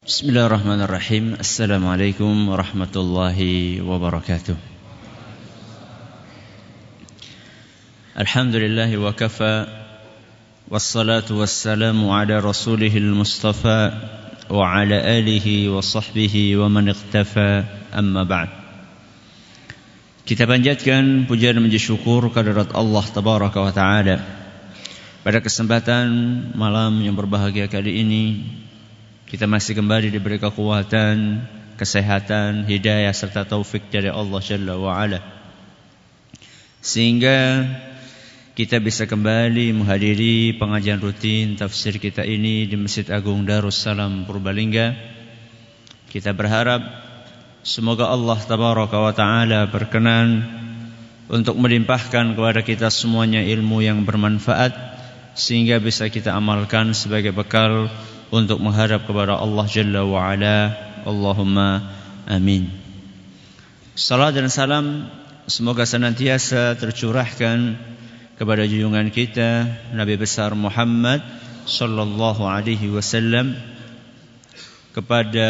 Bismillahirrahmanirrahim. Assalamualaikum warahmatullahi wabarakatuh. Alhamdulillahi wa kafa, wassalatu wassalamu ala rasulihil mustafa wa ala alihi wa sahbihi wa man iqtafa, amma ba'd. Kita panjatkan puja dan puji syukur kehadirat Allah tabaraka wa ta'ala. Pada kesempatan malam yang berbahagia kali ini, kita masih kembali diberi kekuatan, kesehatan, hidayah serta taufik dari Allah Jalla wa'ala, sehingga kita bisa kembali menghadiri pengajian rutin tafsir kita ini di Masjid Agung Darussalam Purbalingga. Kita berharap semoga Allah Tabaraka wa Ta'ala berkenan untuk melimpahkan kepada kita semuanya ilmu yang bermanfaat, sehingga bisa kita amalkan sebagai bekal untuk menghadap kepada Allah Jalla wa'ala. Allahumma amin. Salat dan salam semoga senantiasa tercurahkan kepada junjungan kita Nabi besar Muhammad sallallahu alaihi wasallam, kepada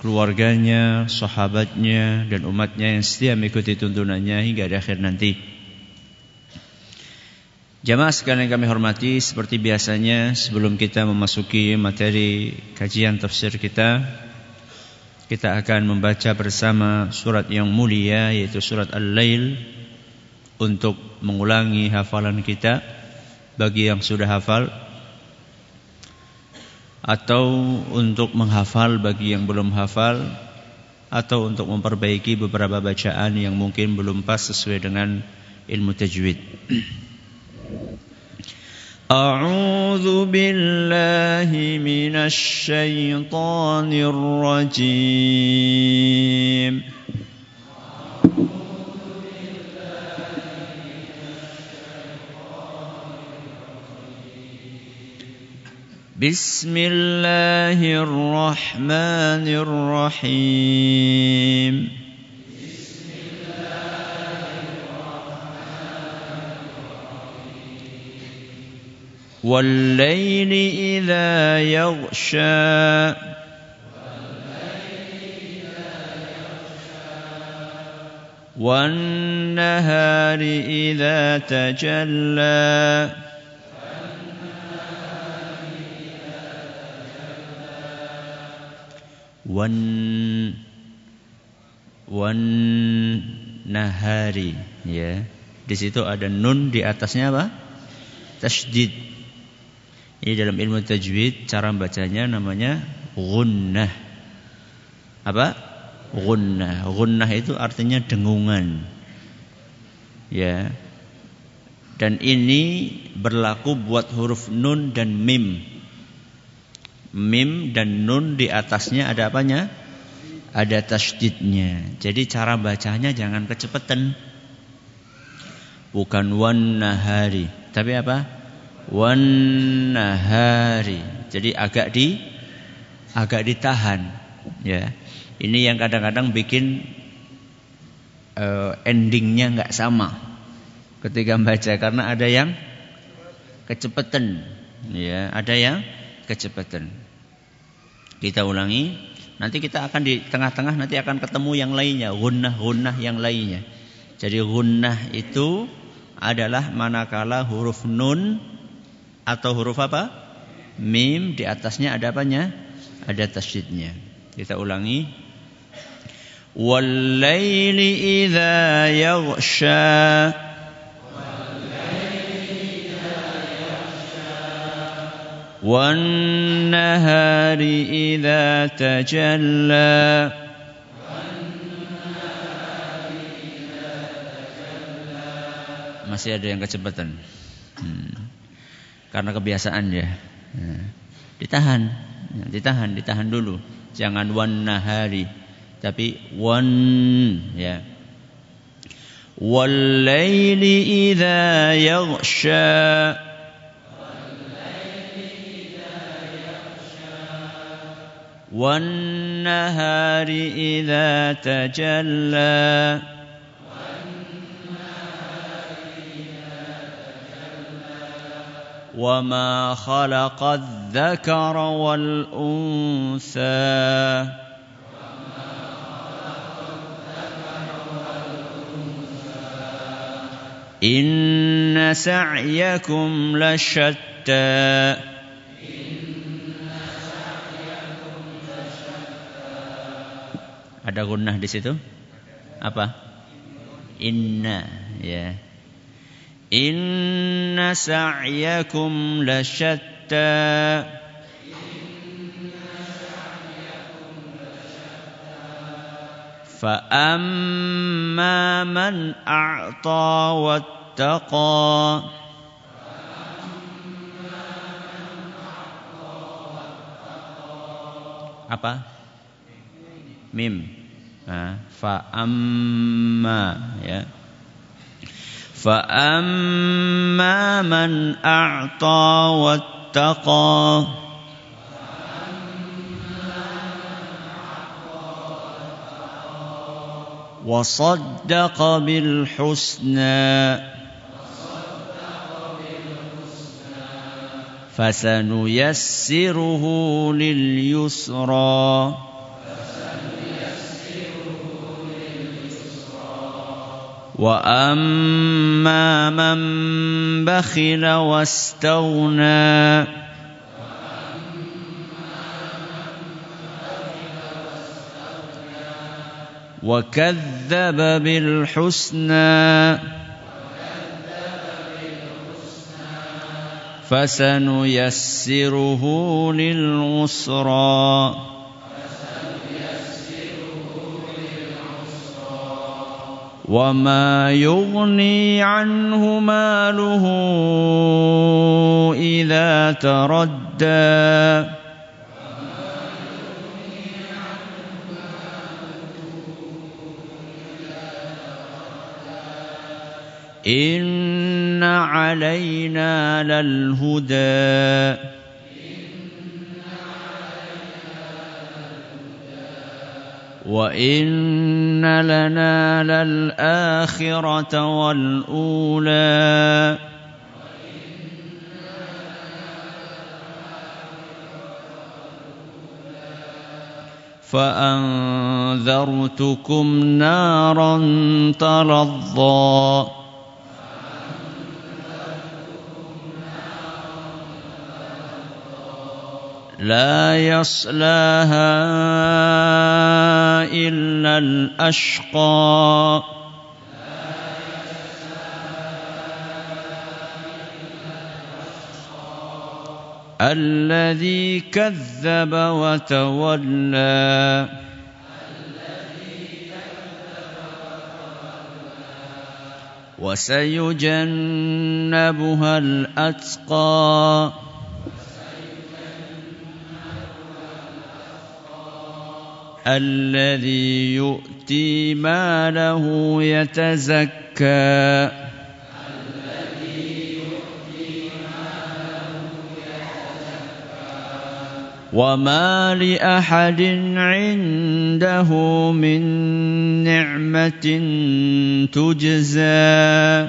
keluarganya, sahabatnya dan umatnya yang setia mengikuti tuntunannya hingga di akhir nanti. Jamaah sekalian yang kami hormati, seperti biasanya sebelum kita memasuki materi kajian tafsir kita akan membaca bersama surat yang mulia, yaitu surat Al-Lail, untuk mengulangi hafalan kita bagi yang sudah hafal, atau untuk menghafal bagi yang belum hafal, atau untuk memperbaiki beberapa bacaan yang mungkin belum pas sesuai dengan ilmu tajwid. A'udzu billahi minasy syaithanir rajim. Bismillahirrahmanirrahim. وَاللَّيْلِ إِذَا يَغْشَى وَالنَّهَارِ إِذَا تَجَلَّى وَالنَّهَارِ, ya. Di situ ada nun, di atasnya apa? Tasydid. Ini dalam ilmu tajwid cara bacanya namanya gunnah. Apa? Gunnah. Gunnah itu artinya dengungan. Ya. Dan ini berlaku buat huruf nun dan mim. Mim dan nun di atasnya ada apanya? Ada tasydidnya. Jadi cara bacanya jangan kecepatan. Bukan wan nahari, tapi apa? Wan nahari. Jadi agak ditahan, ya. Ini yang kadang-kadang bikin endingnya enggak sama ketika membaca, karena ada yang kecepatan, ya, ada yang kecepatan. Kita ulangi, nanti kita akan di tengah-tengah nanti akan ketemu yang lainnya, gunnah yang lainnya. Jadi gunnah itu adalah manakala huruf nun atau huruf apa? Mim, di atasnya ada apanya? Ada tasydidnya. Kita ulangi. Wal-laili idza yaghsha wan-nahari idza tajalla. Masih ada yang kecepatan. Karena kebiasaan ya. Ditahan dulu. Jangan wan nahari, tapi wan, ya. Wal laili idza yaghsha wan nahari idza tajalla وَمَا خَلَقَ الذكر والأنثى إن سعيكم لشتى Ada gunnah di situ? Apa? Inna, ya. Inna sa'yakum lasyatta. Fa amma man a'ta wattaqa. Apa? Mim. Fa amma, ya. Fa amma man a'ta wattaqa. Wa saddaqa bil husna. Fasanuyassiruhu lil yusra. وَأَمَّا مَنْ بَخِلَ وَاسْتَغْنَى وَكَذَّبَ بِالْحُسْنَى فَسَنُيَسِّرُهُ لِلْعُسْرَى وَمَا يُغْنِي عَنْهُ مَالُهُ إِذَا تَرَدَّى إِنَّ عَلَيْنَا لَلْهُدَى وَإِنَّ لَنَا لَلْآخِرَةَ وَالْأُولَى فَأَنذَرْتُكُمْ نَارًا تَلَظَّى لا يصلاها إلا الأشقى الذي كذب وتولى وسيجنبها الأتقى الذي يؤتي ماله يتزكى وما لأحد عنده من نعمة تجزى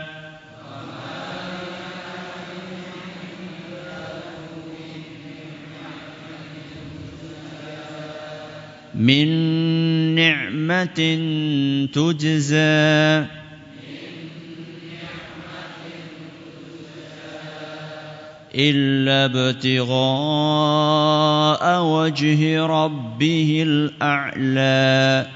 من نعمة تجزى إلا ابتغاء وجه ربه الأعلى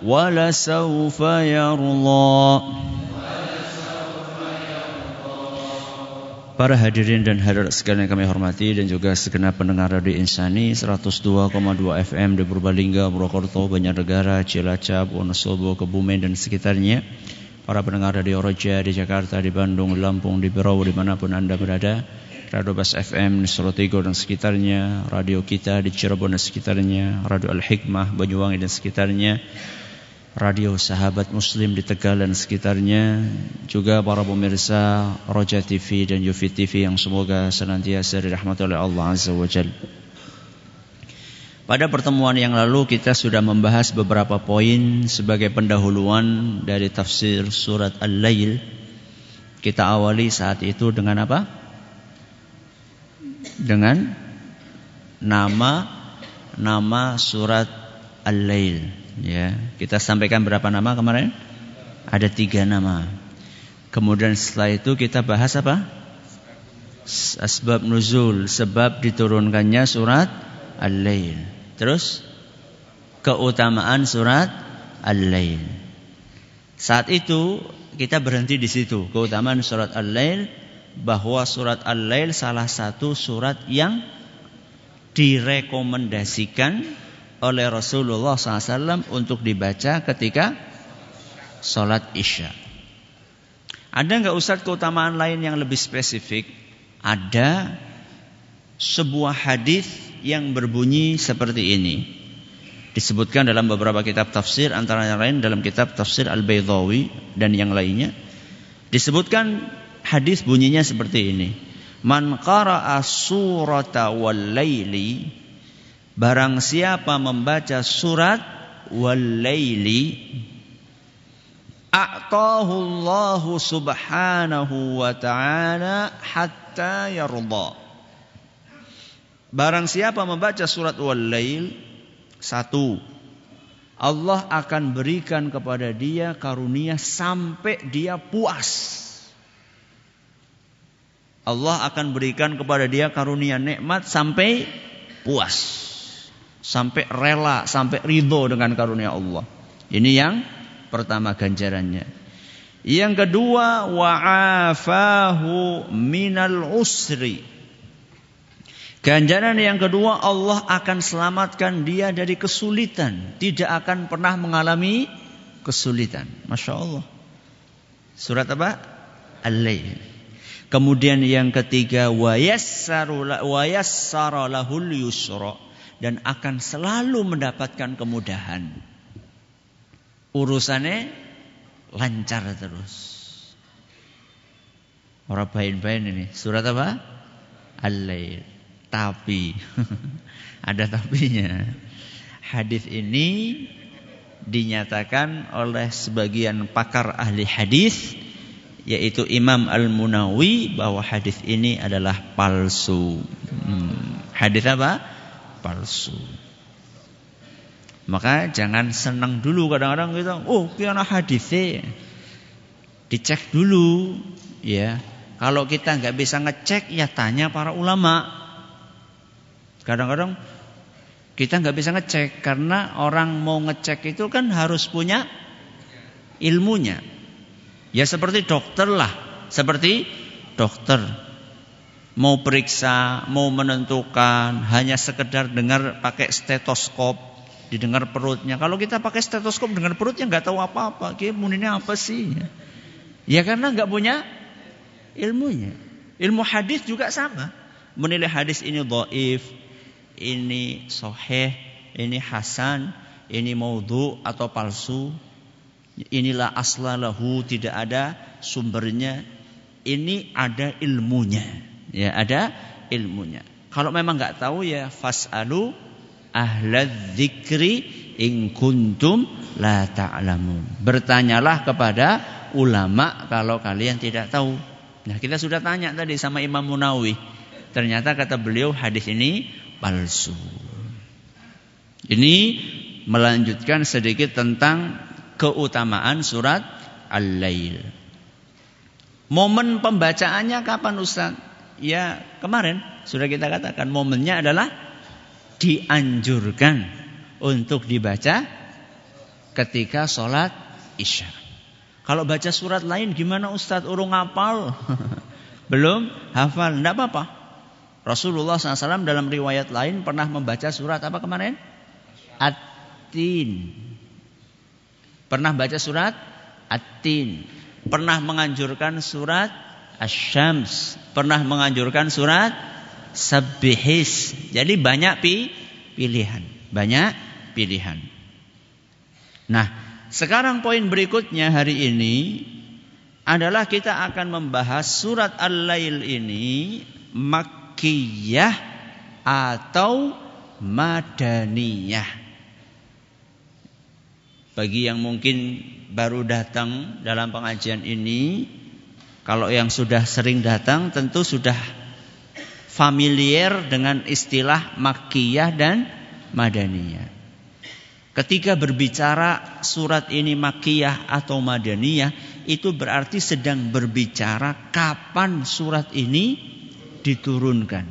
ولسوف يرضى. Para hadirin dan hadirat sekalian yang kami hormati dan juga segenap pendengar Radio Insani 102,2 FM di Purbalingga, Purwokerto, Banjarnegara, Cilacap, Wonosobo, Kebumen dan sekitarnya. Para pendengar Radio Roja di Jakarta, di Bandung, di Lampung, di Berau, dimanapun Anda berada. Radio Bas FM di Solotigo dan sekitarnya, radio kita di Cirebon dan sekitarnya, Radio Al-Hikmah, Banyuwangi dan sekitarnya, Radio Sahabat Muslim di Tegal dan sekitarnya, juga para pemirsa Roja TV dan Yufi TV yang semoga senantiasa dirahmati oleh Allah Azza wa Jalla. Pada pertemuan yang lalu kita sudah membahas beberapa poin sebagai pendahuluan dari tafsir surat Al-Lail. Kita awali saat itu dengan apa? Dengan nama surat Al-Lail. Ya, kita sampaikan berapa nama kemarin? Ada 3 nama. Kemudian setelah itu kita bahas apa? Asbab nuzul, sebab diturunkannya surat Al-Lail. Terus keutamaan surat Al-Lail. Saat itu kita berhenti di situ. Keutamaan surat Al-Lail, bahwa surat Al-Lail salah satu surat yang direkomendasikan oleh Rasulullah SAW untuk dibaca ketika sholat Isya. Ada enggak Ustaz keutamaan lain yang lebih spesifik? Ada sebuah hadis yang berbunyi seperti ini. Disebutkan dalam beberapa kitab tafsir, antara yang lain dalam kitab tafsir Al-Baydawi dan yang lainnya. Disebutkan hadis bunyinya seperti ini. Man qara'a surata wal laili, barang siapa membaca surat wal laili, a'tahu Allahu subhanahu wa ta'ala hatta yarda. Barang siapa membaca surat Wal-Lail, 1, Allah akan berikan kepada dia karunia sampai dia puas. Allah akan berikan kepada dia karunia nikmat sampai puas, sampai rela, sampai ridho dengan karunia Allah. Ini yang pertama ganjarannya. Yang kedua, wa'afahu minal usri. Ganjaran yang kedua, Allah akan selamatkan dia dari kesulitan. Tidak akan pernah mengalami kesulitan. Masya Allah. Surat apa? Al-Lail. Kemudian yang ketiga, wayassara lahul yusra, dan akan selalu mendapatkan kemudahan. Urusannya lancar terus. Orang bain-bain ini. Surat apa? Al-Lail. Tapi ada tapinya. Hadis ini dinyatakan oleh sebagian pakar ahli hadis, yaitu Imam Al-Munawi, bahwa hadis ini adalah palsu. Hadis apa? Palsu. Maka jangan senang dulu kadang-kadang kita, kiana hadisnya. Dicek dulu, ya. Kalau kita nggak bisa ngecek, ya tanya para ulama. Kadang-kadang kita nggak bisa ngecek, karena orang mau ngecek itu kan harus punya ilmunya. Ya seperti dokter lah, seperti dokter mau periksa, mau menentukan, hanya sekedar dengar pakai stetoskop, didengar perutnya. Kalau kita pakai stetoskop dengar perutnya nggak tahu apa-apa, ini apa sih? Ya karena nggak punya ilmunya. Ilmu hadis juga sama, menilai hadis ini dhaif, ini sahih, ini hasan, ini maudhu atau palsu, inilah aslalahu, tidak ada sumbernya. Ini ada ilmunya, ya ada ilmunya. Kalau memang nggak tahu, ya fasalu ahladz dzikri in kuntum la ta'lamun. Bertanyalah kepada ulama kalau kalian tidak tahu. Nah, kita sudah tanya tadi sama Imam Munawi. Ternyata kata beliau hadis ini palsu. Ini melanjutkan sedikit tentang keutamaan surat Al-Lail. Momen pembacaannya kapan Ustaz? Ya kemarin sudah kita katakan, momennya adalah dianjurkan untuk dibaca ketika sholat Isya. Kalau baca surat lain gimana Ustaz? Urung hafal. Belum hafal, tidak apa-apa. Rasulullah SAW dalam riwayat lain pernah membaca surat apa kemarin? At-Tin. Pernah baca surat At-Tin. Pernah menganjurkan surat Asy-Syams. Pernah menganjurkan surat Sabbihis. Jadi banyak pilihan. Banyak pilihan. Nah, sekarang poin berikutnya hari ini adalah kita akan membahas surat Al-Lail ini makkiyah atau Madaniyah. Bagi yang mungkin baru datang dalam pengajian ini, kalau yang sudah sering datang tentu sudah familiar dengan istilah Makkiyah dan Madaniyah. Ketika berbicara surat ini Makkiyah atau Madaniyah, itu berarti sedang berbicara kapan surat ini diturunkan.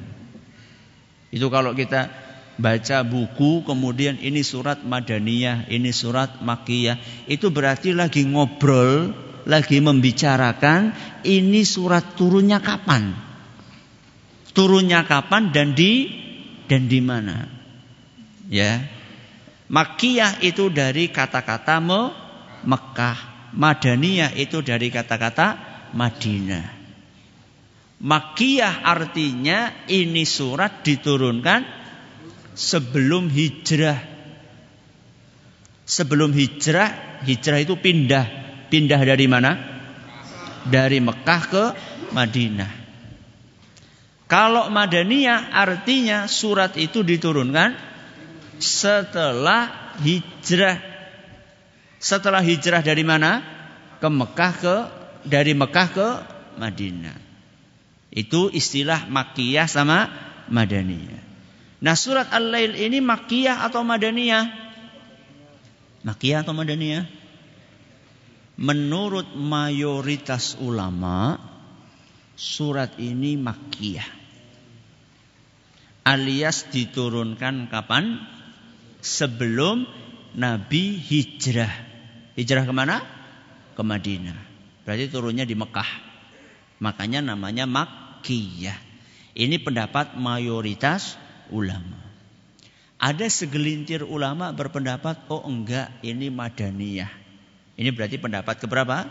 Itu kalau kita baca buku kemudian ini surat Madaniyah, ini surat Makkiyah, itu berarti lagi ngobrol, lagi membicarakan ini surat turunnya kapan. Turunnya kapan dan di mana. Ya. Makkiyah itu dari kata-kata Mekah, Madaniyah itu dari kata-kata Madinah. Makkiyah artinya ini surat diturunkan sebelum hijrah. Sebelum hijrah itu pindah. Pindah dari mana? Dari Mekah ke Madinah. Kalau Madaniyah artinya surat itu diturunkan setelah hijrah. Setelah hijrah dari mana? Dari Mekah ke Madinah. Itu istilah Makkiyah sama Madaniyah. Nah, surat Al-Lail ini Makkiyah atau Madaniyah? Makkiyah atau Madaniyah? Menurut mayoritas ulama, surat ini Makkiyah. Alias diturunkan kapan? Sebelum Nabi hijrah. Hijrah kemana? Ke Madinah. Berarti turunnya di Mekah. Makanya namanya Makkiyah. Ini pendapat mayoritas ulama. Ada segelintir ulama berpendapat, oh enggak, ini Madaniyah. Ini berarti pendapat keberapa?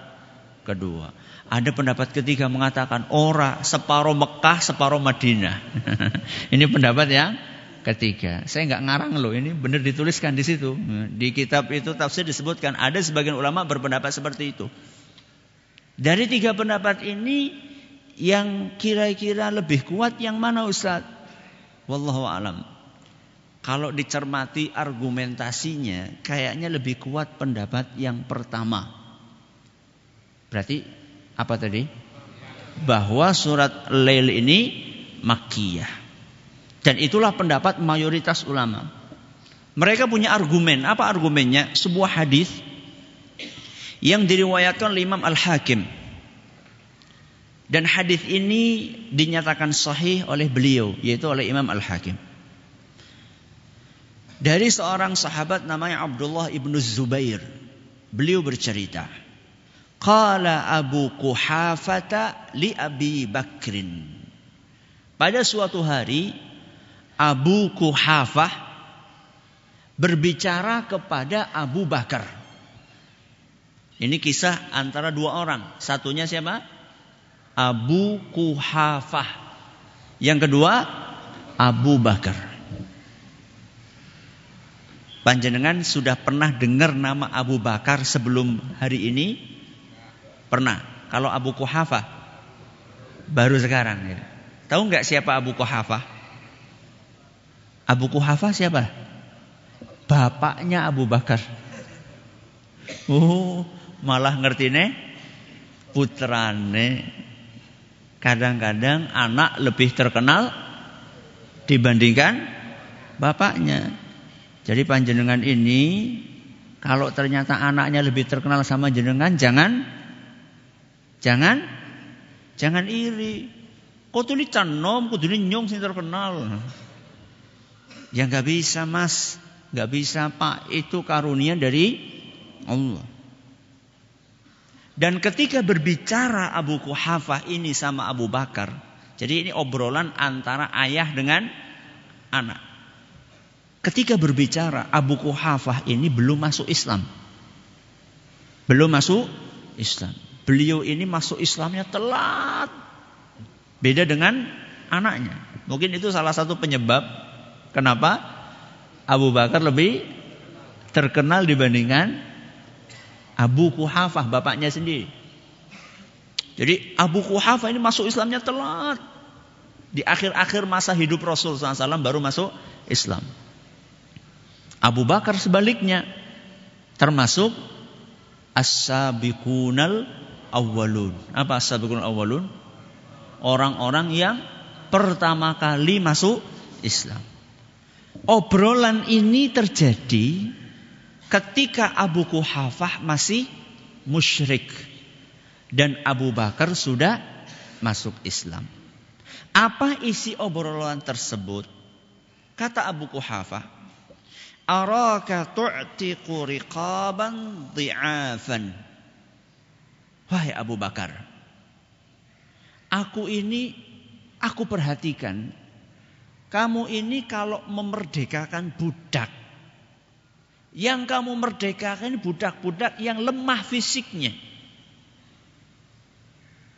Kedua. Ada pendapat ketiga mengatakan ora, separuh Mekah, separuh Madinah. Ini pendapat yang ketiga. Saya enggak ngarang loh, ini benar dituliskan di situ. Di kitab itu tafsir disebutkan ada sebagian ulama berpendapat seperti itu. Dari tiga pendapat ini yang kira-kira lebih kuat yang mana Ustaz? Wallahu a'lam. Kalau dicermati argumentasinya, kayaknya lebih kuat pendapat yang pertama. Berarti apa tadi? Bahwa surat Lail ini Makkiyah. Dan itulah pendapat mayoritas ulama. Mereka punya argumen. Apa argumennya? Sebuah hadis yang diriwayatkan oleh Imam Al-Hakim. Dan hadis ini dinyatakan sahih oleh beliau, yaitu oleh Imam Al-Hakim. Dari seorang sahabat namanya Abdullah ibnu Zubair. Beliau bercerita, qala Abu Quhafata li Abi Bakrin. Pada suatu hari Abu Quhafah berbicara kepada Abu Bakar. Ini kisah antara dua orang. Satunya siapa? Abu Quhafah. Yang kedua Abu Bakar. Panjenengan sudah pernah dengar nama Abu Bakar sebelum hari ini? Pernah. Kalau Abu Quhafah baru sekarang. Ya. Tahu nggak siapa Abu Quhafah? Abu Quhafah siapa? Bapaknya Abu Bakar. Oh, malah ngerti nih putrane. Kadang-kadang anak lebih terkenal dibandingkan bapaknya. Jadi panjenengan ini kalau ternyata anaknya lebih terkenal sama jenengan, jangan iri. Kok tuh canom, kudu nyong sing terkenal. Ya nggak bisa mas, nggak bisa pak, itu karunia dari Allah. Dan ketika berbicara Abu Quhafah ini sama Abu Bakar, jadi ini obrolan antara ayah dengan anak. Ketika berbicara Abu Quhafah ini belum masuk Islam. Belum masuk Islam. Beliau ini masuk Islamnya telat. Beda dengan anaknya. Mungkin itu salah satu penyebab kenapa Abu Bakar lebih terkenal dibandingkan Abu Quhafah, bapaknya sendiri. Jadi Abu Quhafah ini masuk Islamnya telat. Di akhir-akhir masa hidup Rasul SAW baru masuk Islam. Abu Bakar sebaliknya termasuk as-sabiqunal awwalun. Apa as-sabiqunal awwalun? Orang-orang yang pertama kali masuk Islam. Obrolan ini terjadi ketika Abu Quhafah masih musyrik dan Abu Bakar sudah masuk Islam. Apa isi obrolan tersebut? Kata Abu Quhafah, araka tu'tiqu riqaban dhi'afan. Wahai Abu Bakar, aku perhatikan kamu ini kalau memerdekakan budak, yang kamu merdekakan budak-budak yang lemah fisiknya.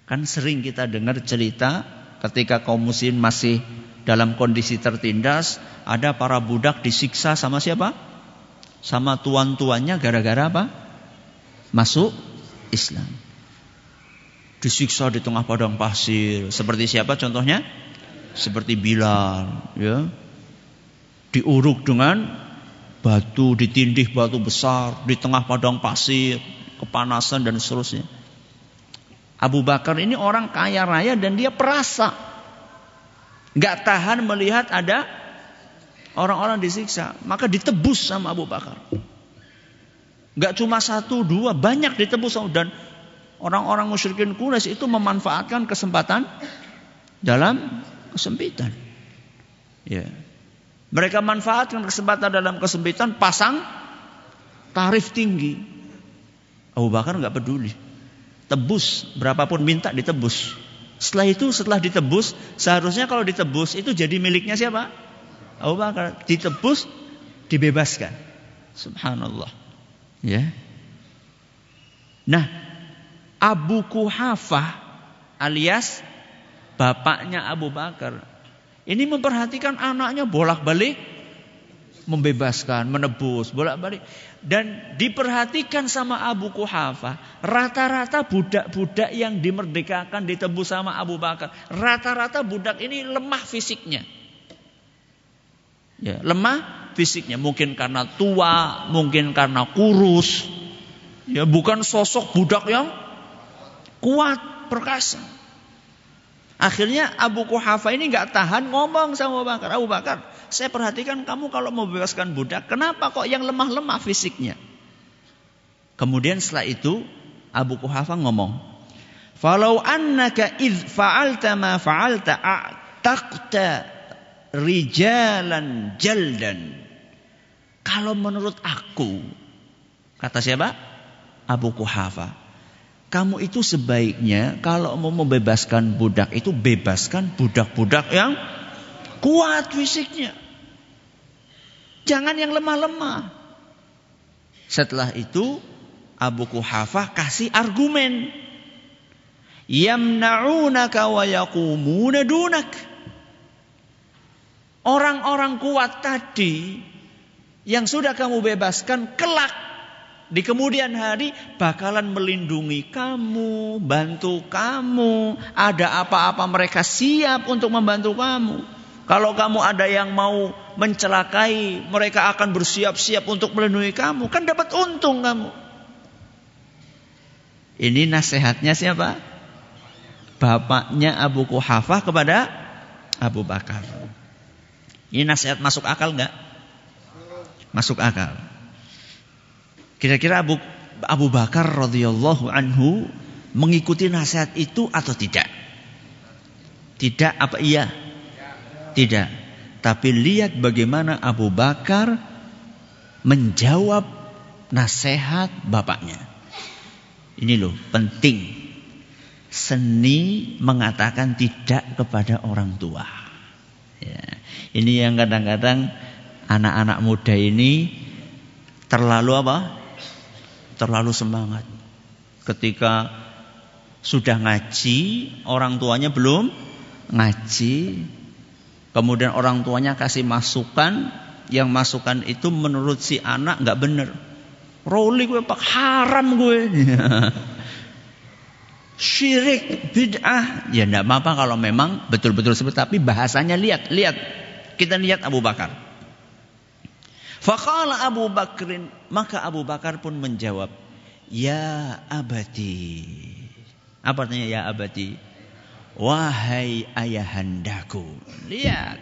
Kan sering kita dengar cerita ketika kaum muslimin masih dalam kondisi tertindas, ada para budak disiksa sama siapa? Sama tuan-tuannya gara-gara apa? Masuk Islam. Disiksa di tengah padang pasir. Seperti siapa contohnya? Seperti Bilal, ya. Diuruk dengan batu, ditindih batu besar di tengah padang pasir, kepanasan dan seterusnya. Abu Bakar ini orang kaya raya dan dia perasa. Gak tahan melihat ada orang-orang disiksa, maka ditebus sama Abu Bakar. Gak cuma 1, 2, banyak ditebus. Dan orang-orang musyrikin Quraisy itu memanfaatkan kesempatan dalam kesempitan. Ya. Mereka manfaatkan kesempatan dalam kesempitan, pasang tarif tinggi. Abu Bakar gak peduli, tebus berapapun minta ditebus. Setelah ditebus, seharusnya kalau ditebus itu jadi miliknya siapa? Abu Bakar. Ditebus, dibebaskan. Subhanallah. Ya. Nah, Abu Quhafah alias bapaknya Abu Bakar ini memperhatikan anaknya bolak-balik membebaskan, menebus, bolak-balik. Dan diperhatikan sama Abu Quhafah, rata-rata budak-budak yang dimerdekakan, ditebus sama Abu Bakar, rata-rata budak ini lemah fisiknya. Ya, lemah fisiknya, mungkin karena tua, mungkin karena kurus. Ya, bukan sosok budak yang kuat, perkasa. Akhirnya Abu Quhafah ini gak tahan ngomong sama Abu Bakar. Abu Bakar, saya perhatikan kamu kalau mau bebaskan budak, kenapa kok yang lemah-lemah fisiknya? Kemudian setelah itu Abu Quhafah ngomong, falau annaka idh fa'alta ma fa'alta a'taqta rijalan jaldan. Kalau menurut aku, kata siapa? Abu Quhafah, kamu itu sebaiknya kalau mau membebaskan budak itu bebaskan budak-budak yang kuat fisiknya. Jangan yang lemah-lemah. Setelah itu Abu Quhafah kasih argumen. Yamna'unaka wa yaqumuna dunak. Orang-orang kuat tadi yang sudah kamu bebaskan kelak di kemudian hari bakalan melindungi kamu, bantu kamu. Ada apa-apa mereka siap untuk membantu kamu. Kalau kamu ada yang mau mencelakai, mereka akan bersiap-siap untuk melindungi kamu. Kan dapat untung kamu. Ini nasihatnya siapa? Bapaknya Abu Quhafah kepada Abu Bakar. Ini nasihat masuk akal enggak? Masuk akal. Kira-kira Abu Bakar radhiyallahu anhu mengikuti nasihat itu atau tidak? Tidak apa iya? Tidak. Tapi lihat bagaimana Abu Bakar menjawab nasihat bapaknya. Ini loh penting. Seni mengatakan tidak kepada orang tua. Ya. Ini yang kadang-kadang anak-anak muda ini terlalu apa? Terlalu semangat. Ketika sudah ngaji, orang tuanya belum ngaji. Kemudian orang tuanya kasih masukan, yang masukan itu menurut si anak enggak benar. Roli gue pak haram gue. Syirik, bid'ah. Ya enggak apa-apa kalau memang betul-betul seperti, tapi bahasanya lihat. Kita lihat Abu Bakar. Faqala Abu Bakrin, maka Abu Bakar pun menjawab, ya abati. Apa artinya ya abati? Wahai ayahandaku. Lihat,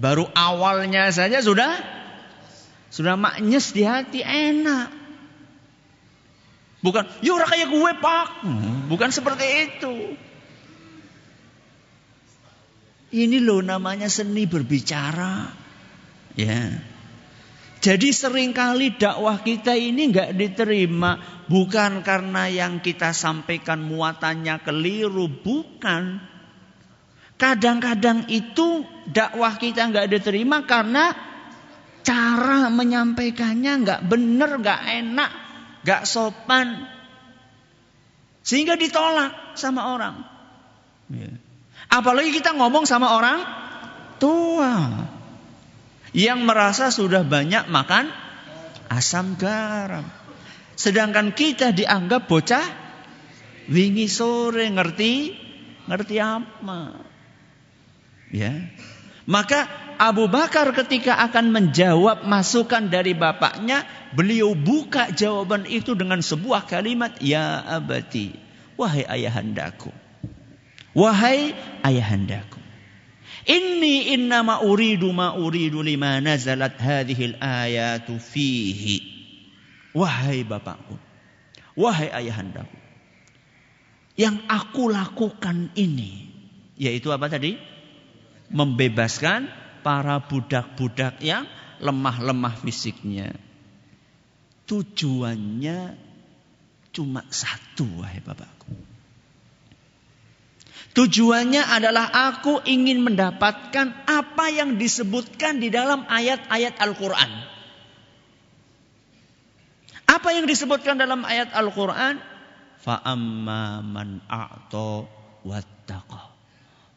baru awalnya saja sudah maknyes di hati, enak. Bukan, ya ora kayak gue pak. Bukan seperti itu. Ini loh namanya seni berbicara. Ya. Jadi seringkali dakwah kita ini enggak diterima. Bukan karena yang kita sampaikan muatannya keliru. Bukan. Kadang-kadang itu dakwah kita enggak diterima karena cara menyampaikannya enggak benar, enggak enak, enggak sopan. Sehingga ditolak sama orang. Ya. Apalagi kita ngomong sama orang tua yang merasa sudah banyak makan asam garam. Sedangkan kita dianggap bocah wingi sore ngerti apa. Ya. Maka Abu Bakar ketika akan menjawab masukan dari bapaknya, beliau buka jawaban itu dengan sebuah kalimat, ya abati, wahai ayahandaku. Wahai ayahandaku, inni innama uridu ma uridu lima nazalat hadhil ayatu fihi. Wahai bapakku, wahai ayahandaku, yang aku lakukan ini, yaitu apa tadi? Membebaskan para budak-budak yang lemah-lemah fisiknya. Tujuannya cuma satu, wahai bapakku. Tujuannya adalah aku ingin mendapatkan apa yang disebutkan di dalam ayat-ayat Al-Quran. Apa yang disebutkan dalam ayat Al-Quran? Fa'amma man a'ta wattaqa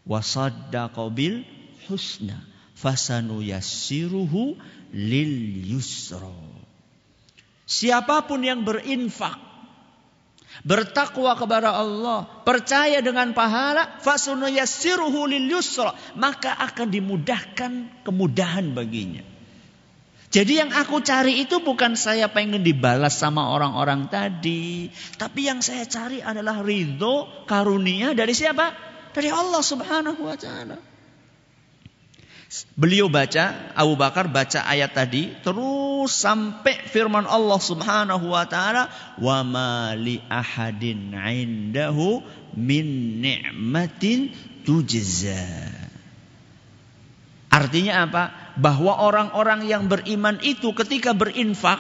wa saddaqa bil husna fasanuyassiruhu lil yusra. Siapapun yang berinfak, bertakwa kepada Allah, percaya dengan pahala, fasanuyassiruhu lil yusra, maka akan dimudahkan kemudahan baginya. Jadi yang aku cari itu bukan saya pengen dibalas sama orang-orang tadi, tapi yang saya cari adalah ridho, karunia dari siapa? Dari Allah Subhanahu wa taala. Beliau baca, Abu Bakar baca ayat tadi terus sampai firman Allah Subhanahu wa taala, wa ma li ahadin 'indahu min ni'matin tujza. Artinya apa? Bahwa orang-orang yang beriman itu ketika berinfak,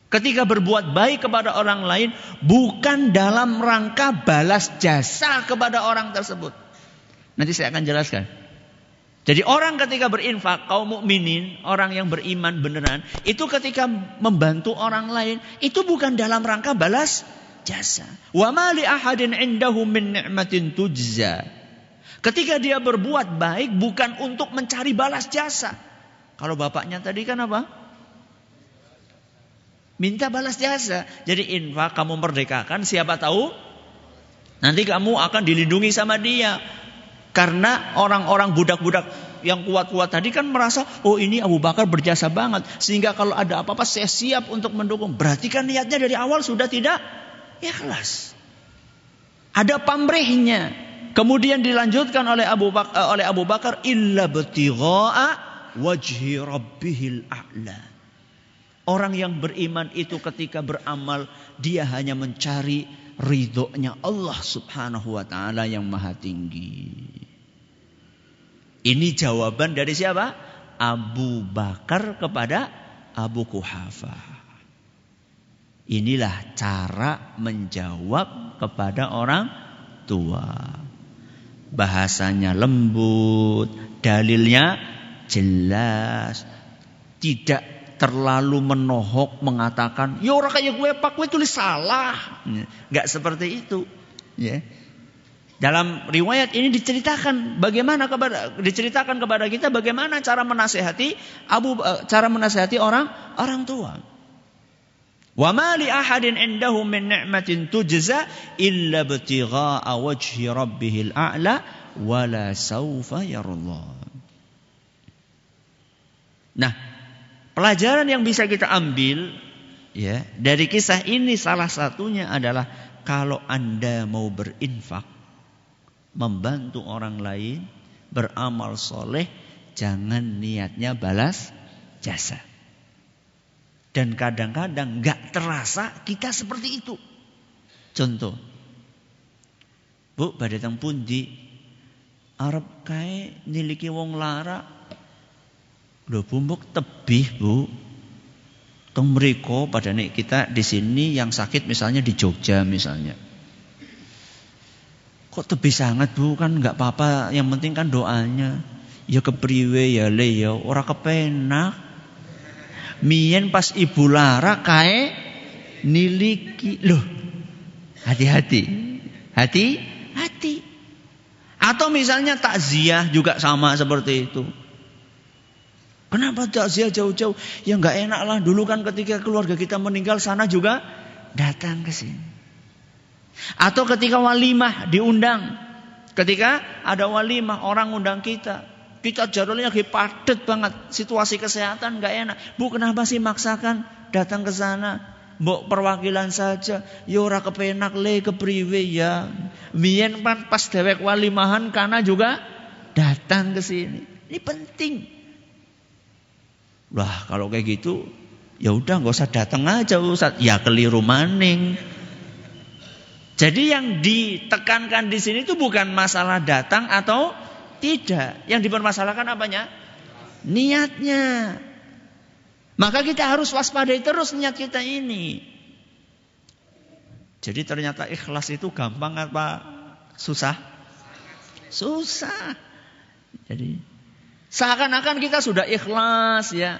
ketika berbuat baik kepada orang lain, bukan dalam rangka balas jasa kepada orang tersebut. Nanti saya akan jelaskan. Jadi orang ketika berinfak, kaum mukminin, orang yang beriman beneran, itu ketika membantu orang lain, itu bukan dalam rangka balas jasa. Wa ma li ahadin 'indahu min ni'matin tujza. Ketika dia berbuat baik bukan untuk mencari balas jasa. Kalau bapaknya tadi kan apa? Minta balas jasa. Jadi infak kamu merdekakan, siapa tahu nanti kamu akan dilindungi sama dia. Karena orang-orang budak-budak yang kuat-kuat tadi kan merasa, oh ini Abu Bakar berjasa banget. Sehingga kalau ada apa-apa saya siap untuk mendukung. Berarti kan niatnya dari awal sudah tidak ikhlas. Ada pamrihnya. Kemudian dilanjutkan oleh Abu Bakar, illa btigha'a wajhi rabbihil a'la. Orang yang beriman itu ketika beramal, dia hanya mencari ridhonya Allah Subhanahu wa taala yang maha tinggi. Ini jawaban dari siapa? Abu Bakar kepada Abu Quhafah. Inilah cara menjawab kepada orang tua. Bahasanya lembut, dalilnya jelas, tidak terlalu menohok mengatakan, ya orang kayak gue pak, gue tulis salah. Enggak seperti itu. Ya. Dalam riwayat ini diceritakan kepada kita bagaimana cara menasehati orang tua. Wa ma li ahadin 'indahu min ni'matin tujza illa ibtigha'a wajhi rabbihil a'la wa la sawfa yarda. Nah, pelajaran yang bisa kita ambil ya dari kisah ini salah satunya adalah kalau Anda mau berinfak, membantu orang lain, beramal soleh, jangan niatnya balas jasa. Dan kadang-kadang gak terasa kita seperti itu. Contoh, Bu, badhe teng pundi? Arep kae niliki wong lara. Lho bumbuk tebih, Bu. Teng mriko padane kita di sini yang sakit misalnya di Jogja misalnya. Kok tebih sangat, Bu? Kan enggak apa-apa, yang penting kan doanya. Ya kepriwe ya le ya, ora kepenak. Mien pas ibu lara kae niliki. Loh. Hati-hati. Hati-hati. Atau misalnya takziah juga sama seperti itu. Kenapa takziah jauh-jauh? Ya enggak enak lah. Dulu kan ketika keluarga kita meninggal sana juga datang ke sini. Atau ketika walimah diundang. Ketika ada walimah orang undang kita. Kita jadwalnya lagi padat banget. Situasi kesehatan enggak enak. Bu, kenapa sih maksakan datang ke sana? Mbok perwakilan saja. Ya ora kepenak le kepriwe ya. Mien pas dewek walimahan kana juga datang ke sini. Ini penting. Wah, kalau kayak gitu ya udah enggak usah datang aja Ustaz. Ya keliru maning. Jadi yang ditekankan di sini itu bukan masalah datang atau tidak. Yang dipermasalahkan apanya? Niatnya. Maka kita harus waspadai terus niat kita ini. Jadi ternyata ikhlas itu gampang apa susah? Susah. Jadi seakan-akan kita sudah ikhlas ya.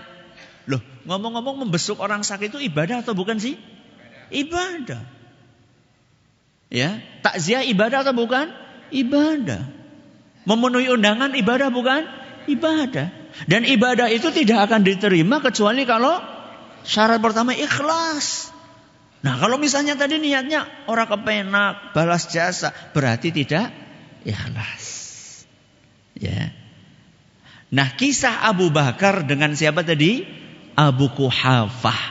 Loh, ngomong-ngomong membesuk orang sakit itu ibadah atau bukan sih? Ibadah. Ya, takziah ibadah atau bukan? Ibadah. Memenuhi undangan ibadah bukan? Ibadah. Dan ibadah itu tidak akan diterima kecuali kalau syarat pertama ikhlas. Nah, kalau misalnya tadi niatnya orang kepenak, balas jasa, berarti tidak ikhlas. Ya. Nah, kisah Abu Bakar dengan siapa tadi? Abu Quhafah.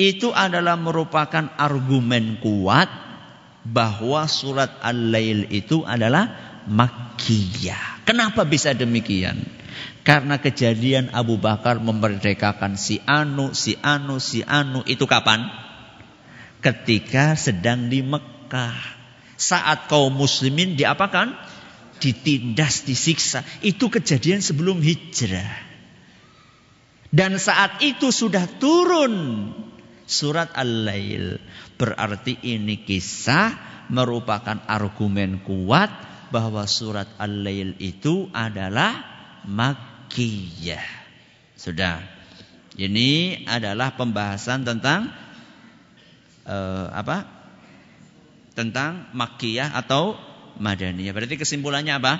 Itu adalah merupakan argumen kuat bahwa surat Al-Lail itu adalah Makkiyah. Kenapa bisa demikian? Karena kejadian Abu Bakar memerdekakan si anu itu kapan? Ketika sedang di Mekah. Saat kaum muslimin diapakan? Ditindas, disiksa. Itu kejadian sebelum hijrah. Dan saat itu sudah turun surat Al-Lail. Berarti ini kisah merupakan argumen kuat bahwa surat Al-Lail itu adalah Makkiyah. Sudah. Ini adalah pembahasan tentang Tentang Makkiyah atau Madaniyah. Berarti kesimpulannya apa?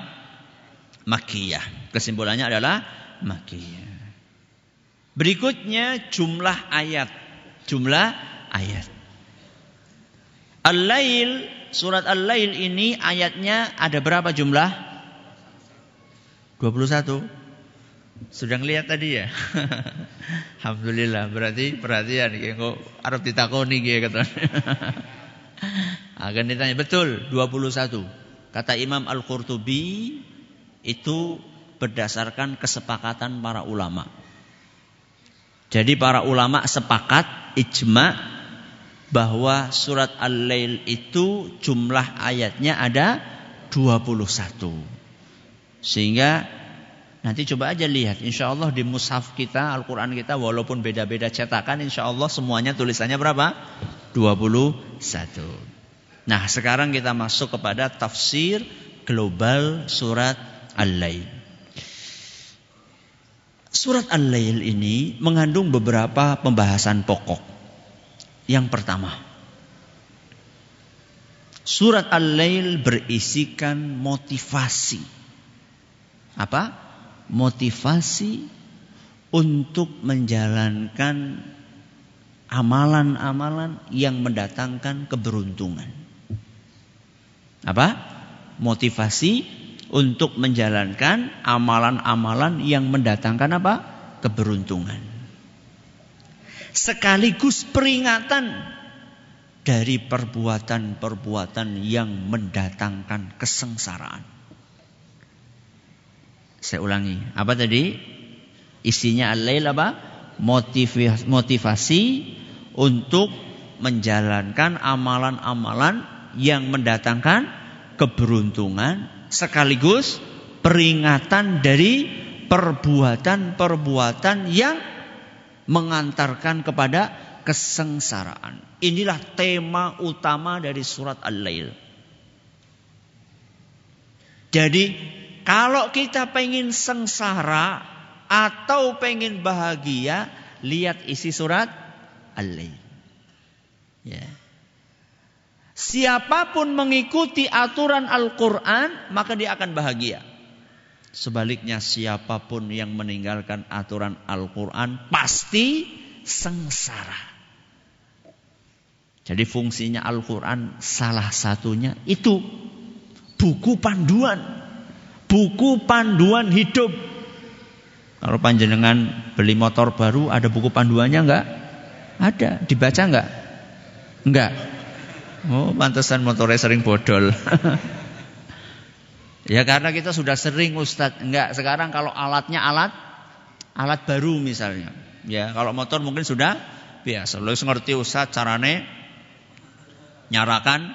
Makkiyah. Kesimpulannya adalah Makkiyah. Berikutnya jumlah ayat. Jumlah ayat. Al-Lail, surat Al-Lail ini ayatnya ada berapa jumlah? 21. Sudah ngelihat tadi ya? Alhamdulillah, berarti perhatian kok arep ditakoni nggih kata. Akan ditanya betul 21. Kata Imam Al-Qurtubi itu berdasarkan kesepakatan para ulama. Jadi para ulama sepakat ijma bahwa surat Al-Lail itu jumlah ayatnya ada 21. Sehingga nanti coba aja lihat, insya Allah di mushaf kita, Al-Quran kita walaupun beda-beda cetakan, insya Allah semuanya tulisannya berapa? 21. Nah, sekarang kita masuk kepada tafsir global surat Al-Lail. Surat Al-Lail ini mengandung beberapa pembahasan pokok. Yang pertama, surat Al-Lail berisikan motivasi. Apa? Motivasi untuk menjalankan amalan-amalan yang mendatangkan keberuntungan. Apa? Motivasi untuk menjalankan amalan-amalan yang mendatangkan apa? Keberuntungan. sekaligus peringatan dari perbuatan-perbuatan yang mendatangkan kesengsaraan. Saya ulangi, apa tadi? Isinya al-lail apa? Motivasi untuk menjalankan amalan-amalan yang mendatangkan keberuntungan, sekaligus peringatan dari perbuatan-perbuatan yang mengantarkan kepada kesengsaraan. Inilah tema utama dari surat Al-Lail. Jadi kalau kita pengen sengsara atau pengen bahagia, lihat isi surat Al-Lail. Ya. Siapapun mengikuti aturan Al-Quran, maka dia akan bahagia. Sebaliknya siapapun yang meninggalkan aturan Al-Quran pasti sengsara. Jadi fungsinya Al-Quran salah satunya itu buku panduan. Buku panduan hidup. Kalau panjenengan beli motor baru ada buku panduannya enggak? Ada. Dibaca enggak? Enggak. Oh, pantesan motornya sering bodol. Ya karena kita sudah sering Ustadz. Enggak, sekarang kalau alatnya alat baru misalnya. Ya, kalau motor mungkin sudah biasa. Lo ngerti Ustadz carane nyarakan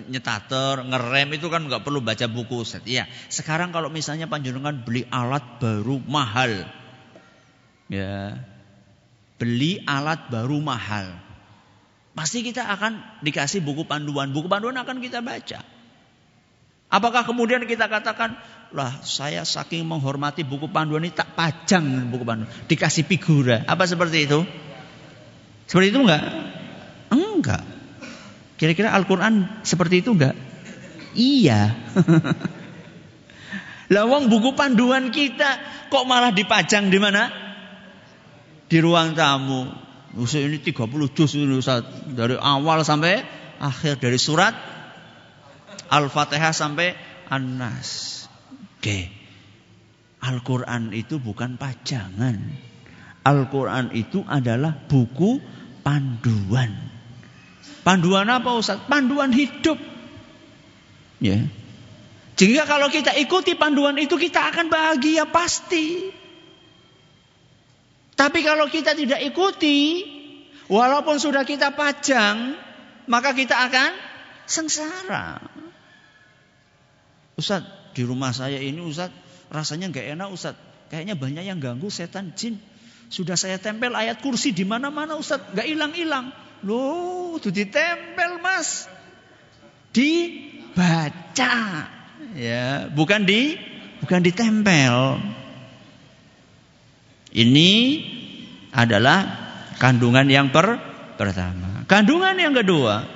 nyetater, ngerem itu kan enggak perlu baca buku Ustadz. Iya, sekarang kalau misalnya panjenengan beli alat baru mahal. Ya. Beli alat baru mahal. Pasti kita akan dikasih buku panduan. Buku panduan akan kita baca. Apakah kemudian kita katakan, lah saya saking menghormati buku panduan ini tak pajang buku panduan, dikasih figura. Apa seperti itu? Seperti itu enggak? Enggak. Kira-kira Al-Quran seperti itu enggak? Iya. Lawang buku panduan kita kok malah dipajang di mana? Di ruang tamu. Usia ini 30 juz ini Ustaz. Dari awal sampai akhir, dari surat Al-Fatihah sampai An-Nas. Oke. Al-Quran itu bukan pajangan. Al-Quran itu adalah buku panduan. Panduan apa Ustaz? Panduan hidup. Ya. Jika kalau kita ikuti panduan itu kita akan bahagia pasti. Tapi kalau kita tidak ikuti, walaupun sudah kita pajang, maka kita akan sengsara. Ustaz, di rumah saya ini Ustaz, rasanya gak enak Ustaz. Kayaknya banyak yang ganggu, setan, jin. Sudah saya tempel ayat kursi di mana-mana Ustaz, gak hilang-hilang. Loh, itu ditempel Mas. Dibaca. Ya, bukan ditempel. Ini adalah kandungan yang pertama. Kandungan yang kedua.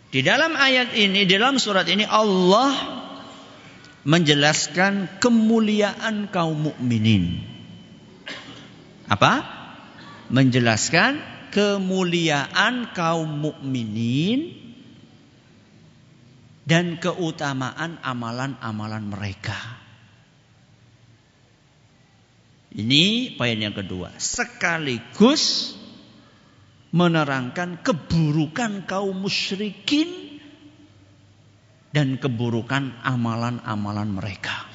Di dalam ayat ini, di dalam surat ini Allah menjelaskan kemuliaan kaum mukminin. Apa? Menjelaskan kemuliaan kaum mukminin dan keutamaan amalan-amalan mereka. Ini poin yang kedua. Sekaligus menerangkan keburukan kaum musyrikin dan keburukan amalan-amalan mereka.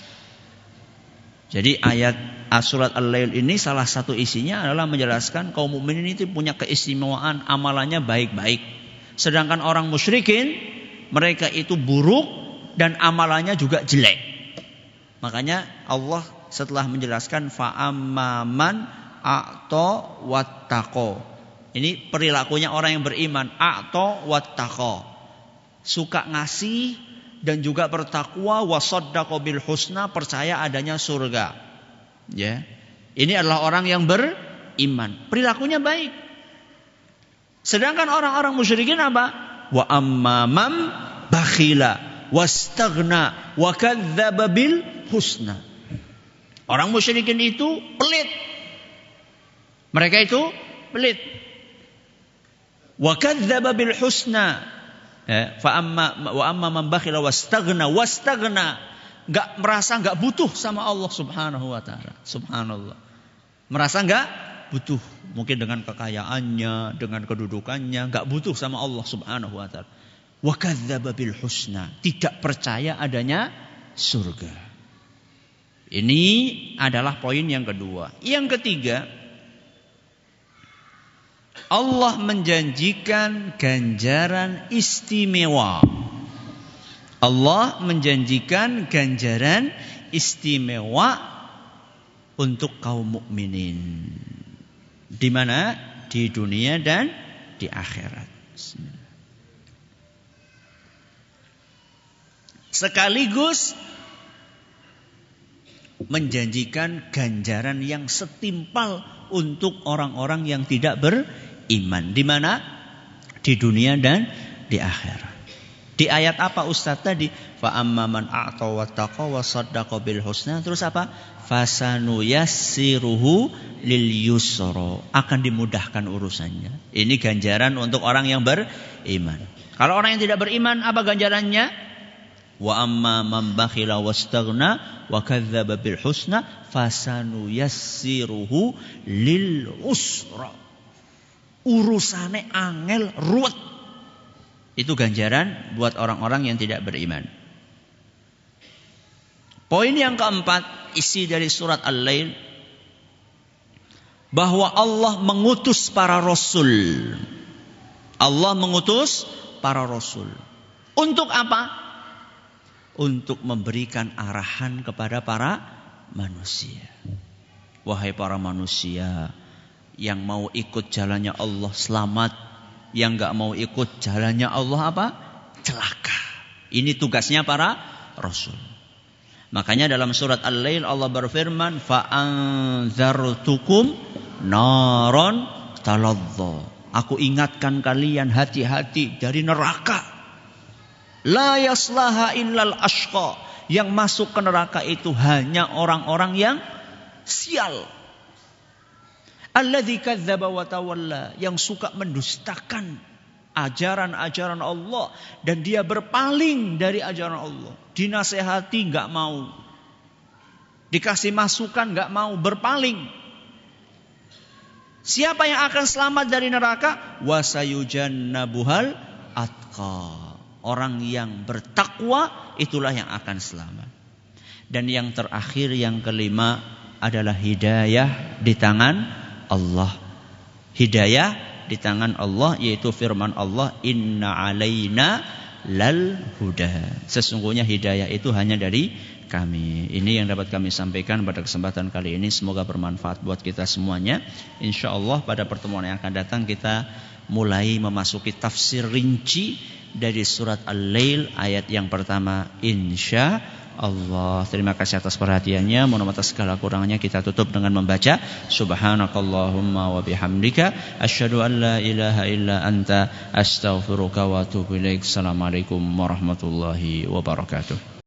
Jadi ayat surat Al-Lail ini salah satu isinya adalah menjelaskan kaum mukminin itu punya keistimewaan, amalannya baik-baik. Sedangkan orang musyrikin mereka itu buruk dan amalannya juga jelek. Makanya Allah setelah menjelaskan fa'amman a'ta wattaqo. Ini perilakunya orang yang beriman, a'ta wattaqo. Suka ngasih dan juga bertakwa, wasaddaqa bil husna, percaya adanya surga. Ya. Ini adalah orang yang beriman, perilakunya baik. Sedangkan orang-orang musyrikin apa? Wa ammamam bakhila wastaghna wa kadzdzaba bil husna. Orang musyrikin itu pelit. Mereka itu pelit. Wa kadzdzaba bil husna. Wa amma man bakhila wastaghna. merasa enggak butuh sama Allah Subhanahu wa taala. Subhanallah. Merasa enggak butuh, mungkin dengan kekayaannya, dengan kedudukannya, enggak butuh sama Allah Subhanahu wa taala. Wa kadzdzaba bil husna, tidak percaya adanya surga. Ini adalah poin yang kedua. Yang ketiga, Allah menjanjikan ganjaran istimewa. Allah menjanjikan ganjaran istimewa untuk kaum mukminin. Di mana? Di dunia dan di akhirat. Sekaligus menjanjikan ganjaran yang setimpal untuk orang-orang yang tidak beriman. Di mana? Di dunia dan di akhirat. Di ayat apa Ustaz tadi? Fa amma man a'ta wattaqa wa saddaqa bil husna. Terus apa? Fasanuyassiruhu lil yusra. Akan dimudahkan urusannya. Ini ganjaran untuk orang yang beriman. Kalau orang yang tidak beriman, apa ganjarannya? Wa amma man bakhila wastaghna wa kadzdzaba bil husna fasanuyassiruhu lil usra. Urusane angel ruwet. Itu ganjaran buat orang-orang yang tidak beriman. Poin yang keempat, isi dari surat Al-Lail, bahwa Allah mengutus para rasul. Allah mengutus para rasul. Untuk apa? Untuk memberikan arahan kepada para manusia. Wahai para manusia yang mau ikut jalannya Allah selamat, yang enggak mau ikut jalannya Allah apa? Celaka. Ini tugasnya para rasul. Makanya dalam surat Al-Lail Allah berfirman, fa'anzartukum naron taladza. Aku ingatkan kalian hati-hati dari neraka. La yaslaha illal ashqa. Yang masuk ke neraka itu hanya orang-orang yang sial. Alladzi kadzdzaba wa tawalla, yang suka mendustakan ajaran-ajaran Allah dan dia berpaling dari ajaran Allah. Dinasehati enggak mau. Dikasih masukan enggak mau, berpaling. Siapa yang akan selamat dari neraka? Wasayujannabuhal atqa. Orang yang bertakwa itulah yang akan selamat. Dan yang terakhir, yang kelima adalah hidayah di tangan Allah. Hidayah di tangan Allah, yaitu firman Allah, inna alaina lal huda. Sesungguhnya hidayah itu hanya dari kami. Ini yang dapat kami sampaikan pada kesempatan kali ini. Semoga bermanfaat buat kita semuanya. InsyaAllah pada pertemuan yang akan datang kita mulai memasuki tafsir rinci dari surat Al-Lail ayat yang pertama, insya Allah. Terima kasih atas perhatiannya. Mohon atas segala kurangannya kita tutup dengan membaca subhanakallahumma wa bihamdika asyhadu an la ilaha illa anta astaghfiruka wa atubu ilaik. Assalamualaikum warahmatullahi wabarakatuh.